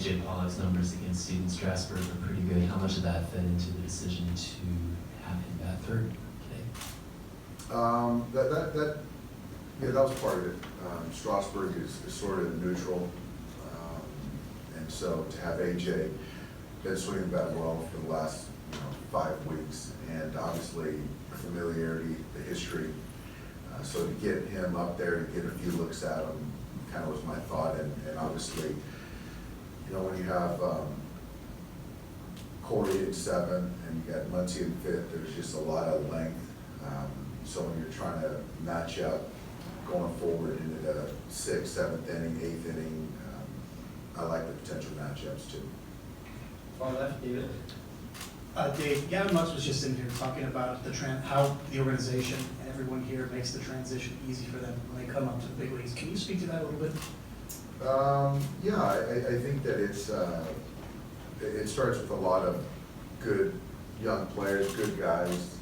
AJ Pollock's numbers against Steven Strasburg were pretty good. How much of that fed into the decision to have him bat third today? Yeah, that was part of it. Strasburg is sort of neutral, and so to have AJ been swinging the bat well for the last 5 weeks, and obviously the familiarity, the history. So to get him up there, to get a few looks at him, kind of was my thought. And obviously, when you have Corey at 7 and you got Muncie in 5th, there's just a lot of length. So when you're trying to match up going forward into the 6th, 7th inning, 8th inning, I like the potential matchups too. Far left, David. Dave, Gavin Lux was just in here talking about how the organization and everyone here makes the transition easy for them when they come up to the big leagues. Can you speak to that a little bit? Yeah, I think that it starts with a lot of good young players, good guys.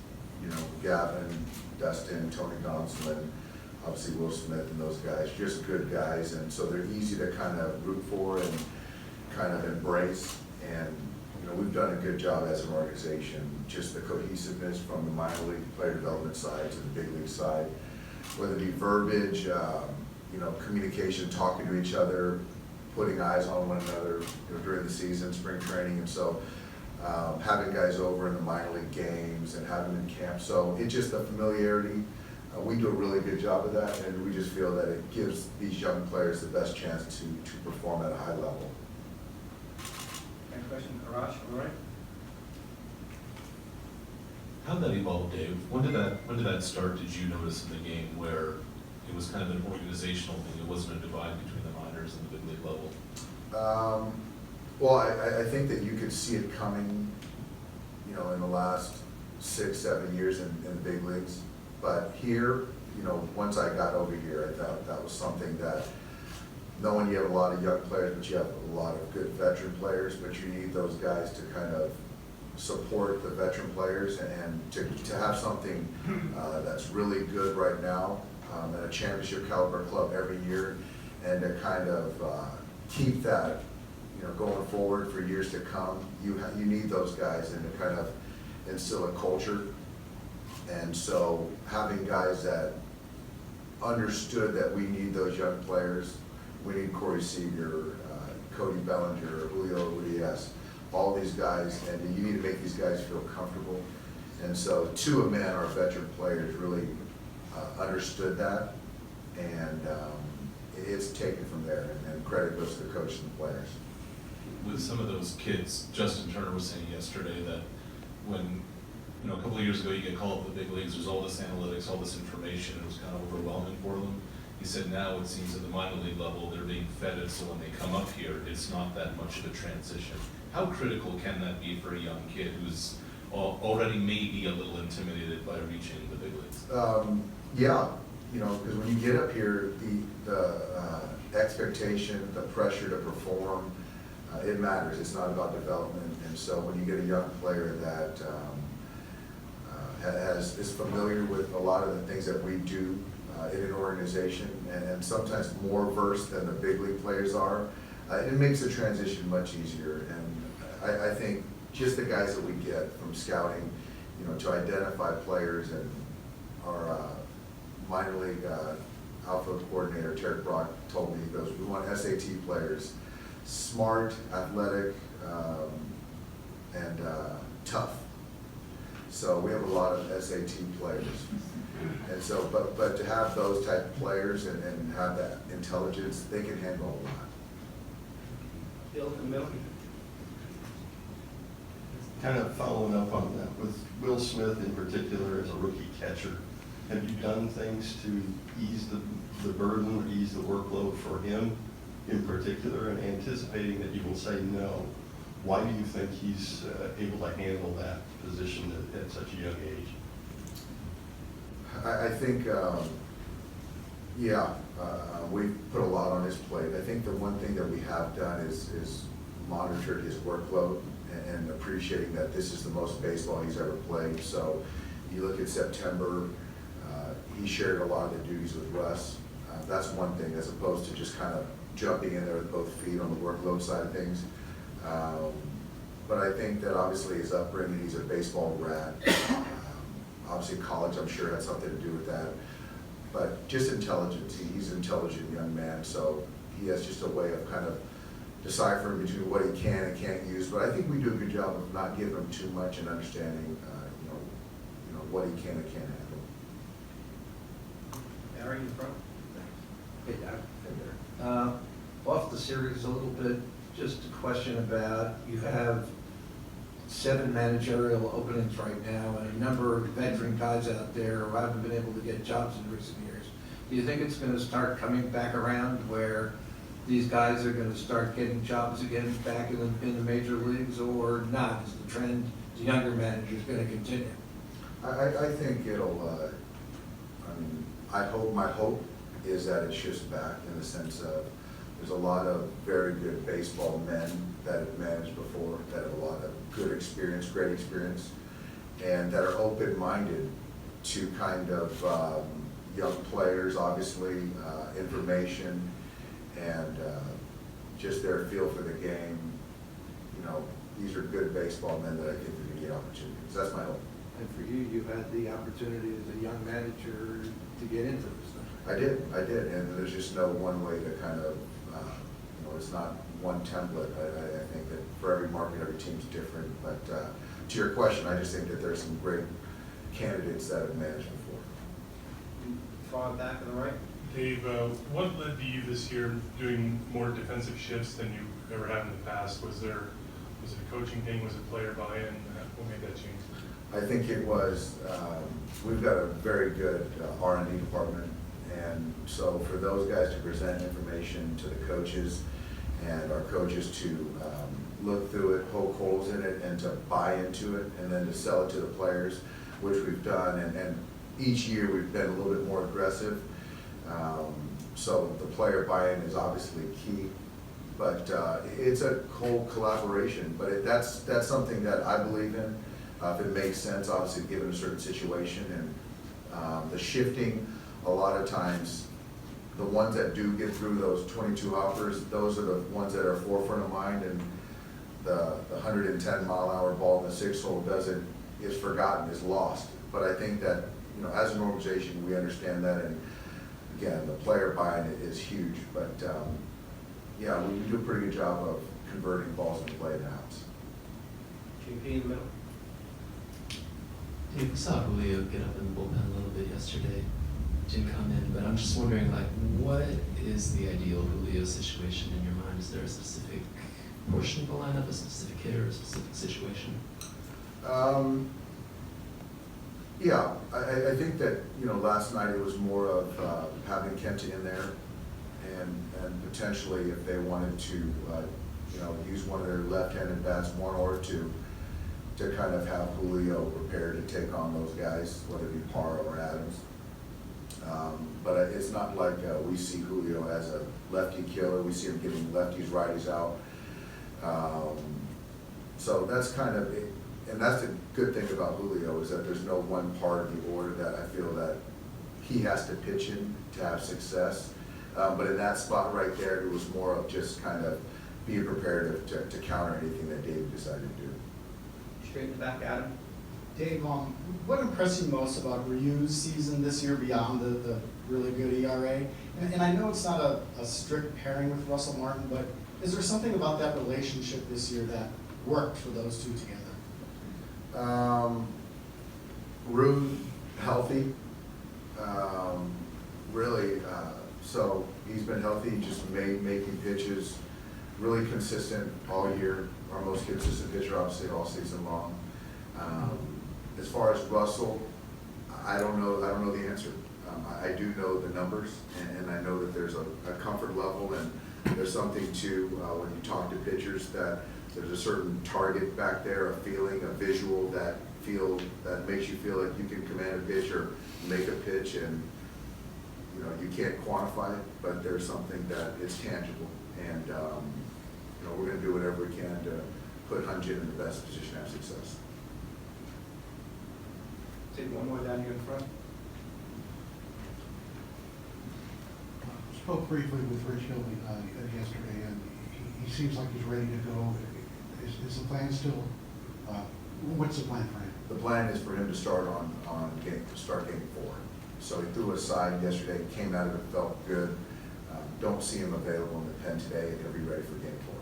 Gavin, Dustin, Tony Donaldson, obviously Will Smith, and those guys, just good guys, and so they're easy to kind of root for and kind of embrace. And we've done a good job as an organization, just the cohesiveness from the minor league player development side to the big league side, whether it be verbiage, communication, talking to each other, putting eyes on one another during the season, spring training, and so having guys over in the minor league games and having them in camp. So it's just the familiarity. We do a really good job of that, and we just feel that it gives these young players the best chance to perform at a high level. Next question, Arash, all right? How did that evolve, Dave? When did that start? Did you notice in the game where it was kind of an organizational thing? It wasn't a divide between the minors and the big league level. Well, I think that you could see it coming, in the last 6, 7 years in the big leagues. But here, once I got over here, I thought that was something that, knowing you have a lot of young players, but you have a lot of good veteran players, but you need those guys to kind of support the veteran players and to have something that's really good right now at a championship caliber club every year, and to kind of keep that going forward for years to come. You need those guys, and to kind of instill a culture. And so having guys that understood that we need those young players, we need Corey Seager, Cody Bellinger, Julio Urias, all these guys, and you need to make these guys feel comfortable. And so 2 of man, our veteran players, really understood that, and it's taken from there, and credit goes to the coach and the players. With some of those kids, Justin Turner was saying yesterday that when, a couple of years ago you get called up to the big leagues, there's all this analytics, all this information, it was kind of overwhelming for them. He said now it seems at the minor league level they're being fed it, so when they come up here, it's not that much of a transition. How critical can that be for a young kid who's already maybe a little intimidated by reaching the big leagues? Yeah, because when you get up here, the expectation, the pressure to perform, it matters. It's not about development. And so when you get a young player that is familiar with a lot of the things that we do in an organization, and sometimes more versed than the big league players are, it makes the transition much easier. And I think just the guys that we get from scouting, to identify players, and our minor league outfield coordinator, Terry Brock, told me, he goes, we want SAT players, smart, athletic, and tough. So we have a lot of SAT players. And so, but to have those type of players and have that intelligence, they can handle a lot. Bill and Milton. Kind of following up on that, with Will Smith in particular as a rookie catcher, have you done things to ease the burden or ease the workload for him in particular, and anticipating that you will say no? Why do you think he's able to handle that position at such a young age? I think, we've put a lot on his plate. I think the one thing that we have done is monitored his workload and appreciating that this is the most baseball he's ever played. So you look at September, he shared a lot of the duties with Russ. That's one thing, as opposed to just kind of jumping in there with both feet on the workload side of things. But I think that obviously his upbringing, he's a baseball rat. Obviously college, I'm sure, had something to do with that. But just intelligence, he's an intelligent young man, so he has just a way of kind of deciphering between what he can and can't use. But I think we do a good job of not giving him too much and understanding, what he can and can't handle. Larry in front. Hey, Doc. Hey there. Off the series a little bit, just a question about, you have 7 managerial openings right now and a number of veteran guys out there who haven't been able to get jobs in recent years. Do you think it's going to start coming back around where these guys are going to start getting jobs again back in the major leagues, or not? Is the trend to younger managers going to continue? I think it'll, my hope is that it shifts back in the sense of, there's a lot of very good baseball men that have managed before, that have a lot of good experience, great experience, and that are open-minded to kind of young players, obviously, information, and just their feel for the game. These are good baseball men that I think are going to get opportunities. That's my hope. And for you, you had the opportunity as a young manager to get into this thing. I did, and there's just no one way to kind of, it's not one template. I think that for every market, every team's different, but to your question, I just think that there's some great candidates that have managed before. Far back to the right. Dave, what led to you this year doing more defensive shifts than you ever have in the past? Was it a coaching thing? Was it player buy-in? What made that change? I think it was, we've got a very good R&D department, and so for those guys to present information to the coaches and our coaches to look through it, poke holes in it, and to buy into it, and then to sell it to the players, which we've done, and each year we've been a little bit more aggressive. So the player buy-in is obviously key, but it's a whole collaboration, but that's something that I believe in. If it makes sense, obviously given a certain situation, and the shifting, a lot of times, the ones that do get through those 22 hoppers, those are the ones that are forefront of mind, and the 110-mile-an-hour ball in the 6-hole is forgotten, is lost. But I think that, as an organization, we understand that, and again, the player buy-in is huge, but yeah, we do a pretty good job of converting balls into play in the house. JP in the middle. Dave, we saw Julio get up in the bullpen a little bit yesterday. Didn't come in, but I'm just wondering, what is the ideal Julio situation in your mind? Is there a specific portion of the lineup, a specific hitter, a specific situation? Yeah, I think that, last night it was more of having Kenta in there, and potentially if they wanted to, use one of their left-handed bats, one or two, to kind of have Julio prepared to take on those guys, whether it be Parra or Adams. But it's not like we see Julio as a lefty killer. We see him getting lefties, righties out. So that's kind of it. And that's the good thing about Julio, is that there's no one part of the order that I feel that he has to pitch in to have success. But in that spot right there, it was more of just kind of being prepared to counter anything that David decided to do. Straight in the back, Adam. Dave, what impressed you most about Ryu's season this year beyond the really good ERA? And I know it's not a strict pairing with Russell Martin, but is there something about that relationship this year that worked for those two together? Rue, healthy, really, so he's been healthy, just making pitches, really consistent all year, our most consistent pitcher, obviously, all season long. As far as Russell, I don't know the answer. I do know the numbers, and I know that there's a comfort level, and there's something to, when you talk to pitchers, that there's a certain target back there, a feeling, a visual that makes you feel like you can command a pitch or make a pitch, and you can't quantify it, but there's something that is tangible, and we're going to do whatever we can to put Hyun-Jin in the best position to have success. Take one more down here in front. spoke briefly with Rich Hilton yesterday, and he seems like he's ready to go. Is the plan still, what's the plan for him? The plan is for him to start start game 4. So he threw a side yesterday, came out of it, felt good. Don't see him available in the pen today, and he'll be ready for game 4.